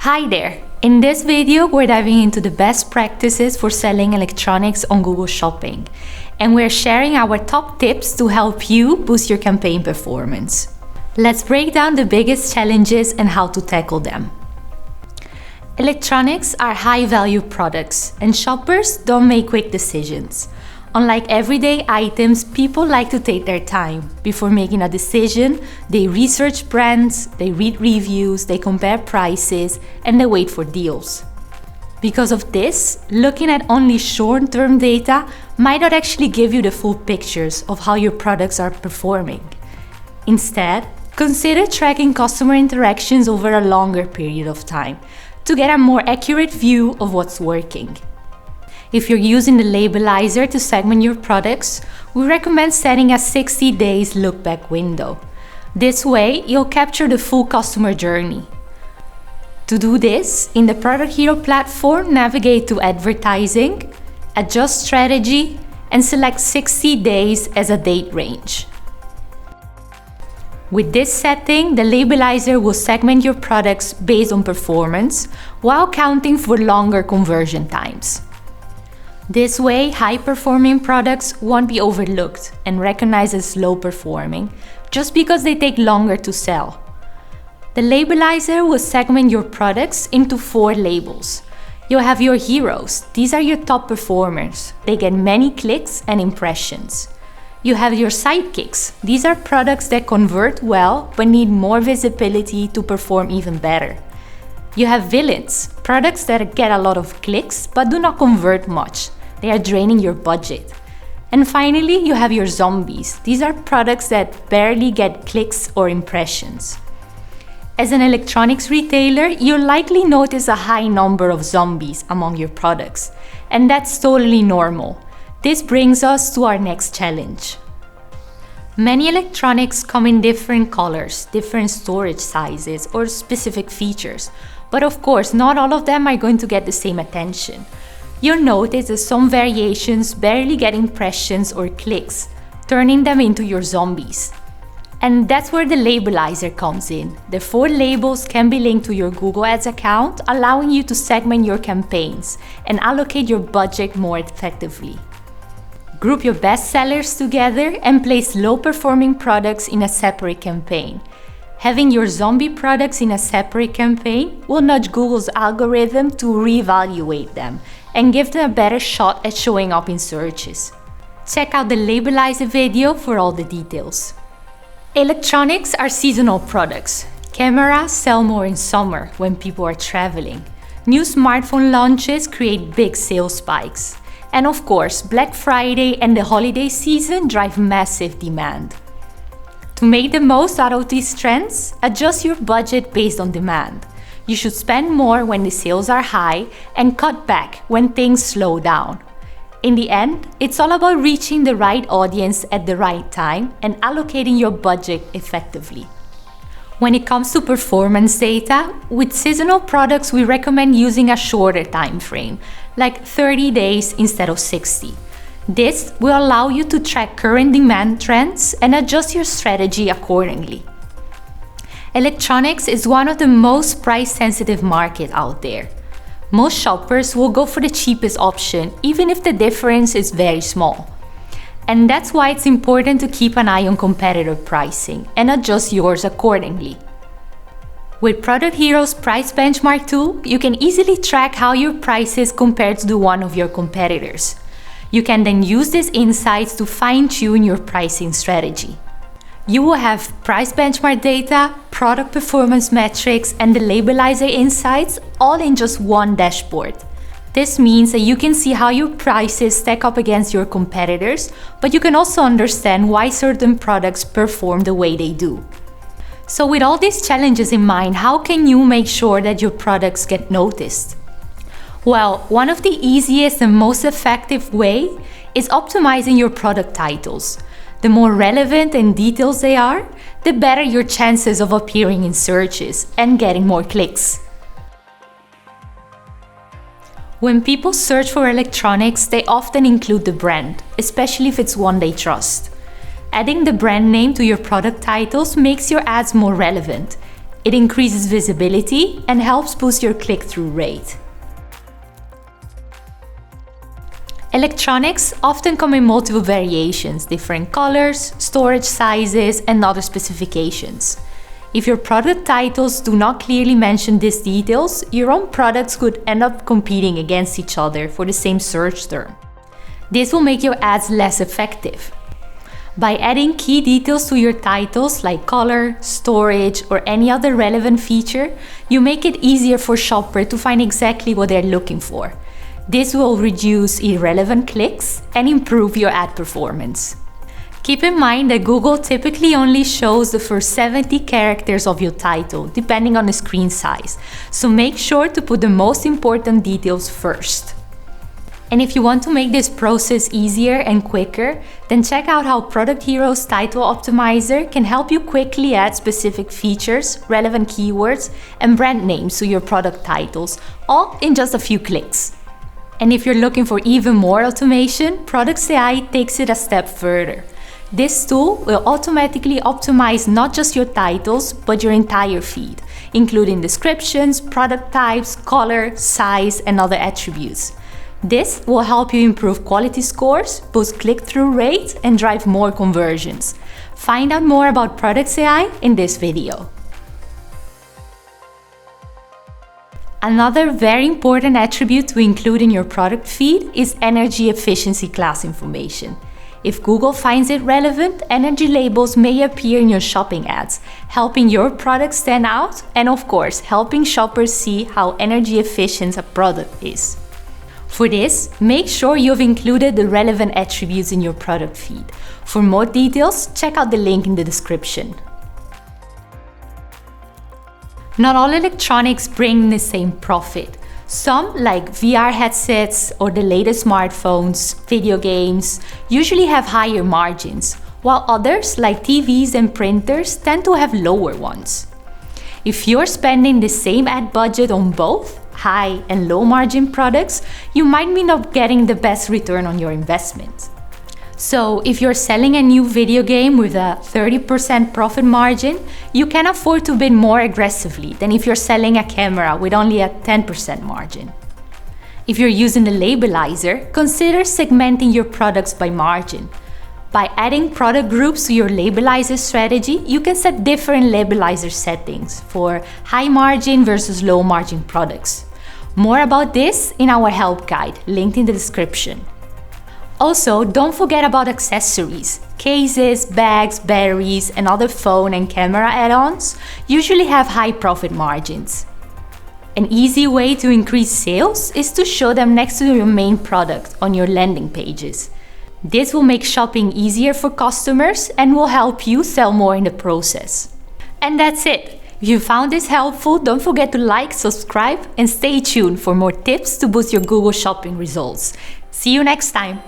Hi there! In this video, we're diving into the best practices for selling electronics on Google Shopping, and we're sharing our top tips to help you boost your campaign performance. Let's break down the biggest challenges and how to tackle them. Electronics are high-value products, and shoppers don't make quick decisions. Unlike everyday items, people like to take their time. Before making a decision, they research brands, they read reviews, they compare prices, and they wait for deals. Because of this, looking at only short-term data might not actually give you the full pictures of how your products are performing. Instead, consider tracking customer interactions over a longer period of time to get a more accurate view of what's working. If you're using the Labelizer to segment your products, we recommend setting a 60 days look-back window. This way, you'll capture the full customer journey. To do this, in the Producthero platform, navigate to Advertising, adjust Strategy, and select 60 days as a date range. With this setting, the Labelizer will segment your products based on performance while counting for longer conversion times. This way, high-performing products won't be overlooked and recognized as low-performing just because they take longer to sell. The Labelizer will segment your products into 4 labels. You'll have your heroes. These are your top performers. They get many clicks and impressions. You have your sidekicks. These are products that convert well but need more visibility to perform even better. You have villains, products that get a lot of clicks but do not convert much. They are draining your budget. And finally, you have your zombies. These are products that barely get clicks or impressions. As an electronics retailer, you'll likely notice a high number of zombies among your products, and that's totally normal. This brings us to our next challenge. Many electronics come in different colors, different storage sizes, or specific features, but of course, not all of them are going to get the same attention. You'll notice that some variations barely get impressions or clicks, turning them into your zombies. And that's where the Labelizer comes in. The 4 labels can be linked to your Google Ads account, allowing you to segment your campaigns and allocate your budget more effectively. Group your best sellers together and place low-performing products in a separate campaign. Having your zombie products in a separate campaign will nudge Google's algorithm to reevaluate them and give them a better shot at showing up in searches. Check out the Labelizer video for all the details. Electronics are seasonal products. Cameras sell more in summer when people are traveling. New smartphone launches create big sales spikes. And of course, Black Friday and the holiday season drive massive demand. To make the most out of these trends, adjust your budget based on demand. You should spend more when the sales are high and cut back when things slow down. In the end, it's all about reaching the right audience at the right time and allocating your budget effectively. When it comes to performance data, with seasonal products we recommend using a shorter time frame, like 30 days instead of 60. This will allow you to track current demand trends and adjust your strategy accordingly. Electronics is one of the most price-sensitive markets out there. Most shoppers will go for the cheapest option, even if the difference is very small. And that's why it's important to keep an eye on competitor pricing and adjust yours accordingly. With Producthero's Price Benchmark tool, you can easily track how your prices compare to the one of your competitors. You can then use these insights to fine-tune your pricing strategy. You will have price benchmark data, product performance metrics, and the Labelizer insights all in just one dashboard. This means that you can see how your prices stack up against your competitors, but you can also understand why certain products perform the way they do. So with all these challenges in mind, how can you make sure that your products get noticed? Well, one of the easiest and most effective way is optimizing your product titles. The more relevant and detailed they are, the better your chances of appearing in searches and getting more clicks. When people search for electronics, they often include the brand, especially if it's one they trust. Adding the brand name to your product titles makes your ads more relevant. It increases visibility and helps boost your click-through rate. Electronics often come in multiple variations, different colors, storage sizes, and other specifications. If your product titles do not clearly mention these details, your own products could end up competing against each other for the same search term. This will make your ads less effective. By adding key details to your titles like color, storage, or any other relevant feature, you make it easier for shoppers to find exactly what they're looking for. This will reduce irrelevant clicks and improve your ad performance. Keep in mind that Google typically only shows the first 70 characters of your title, depending on the screen size, so make sure to put the most important details first. And if you want to make this process easier and quicker, then check out how Producthero's Title Optimizer can help you quickly add specific features, relevant keywords, and brand names to your product titles, all in just a few clicks. And if you're looking for even more automation, Producthero takes it a step further. This tool will automatically optimize not just your titles, but your entire feed, including descriptions, product types, color, size, and other attributes. This will help you improve quality scores, boost click-through rates, and drive more conversions. Find out more about Producthero in this video. Another very important attribute to include in your product feed is energy efficiency class information. If Google finds it relevant, energy labels may appear in your shopping ads, helping your product stand out and, of course, helping shoppers see how energy efficient a product is. For this, make sure you've included the relevant attributes in your product feed. For more details, check out the link in the description. Not all electronics bring the same profit. Some, like VR headsets or the latest smartphones, video games, usually have higher margins, while others, like TVs and printers, tend to have lower ones. If you're spending the same ad budget on both high and low margin products, you might end up getting the best return on your investment. So if you're selling a new video game with a 30% profit margin, you can afford to bid more aggressively than if you're selling a camera with only a 10% margin. If you're using the Labelizer, consider segmenting your products by margin. By adding product groups to your Labelizer strategy, you can set different Labelizer settings for high margin versus low margin products. More about this in our help guide, linked in the description. Also, don't forget about accessories. Cases, bags, batteries, and other phone and camera add-ons usually have high profit margins. An easy way to increase sales is to show them next to your main product on your landing pages. This will make shopping easier for customers and will help you sell more in the process. And that's it. If you found this helpful, don't forget to like, subscribe, and stay tuned for more tips to boost your Google shopping results. See you next time.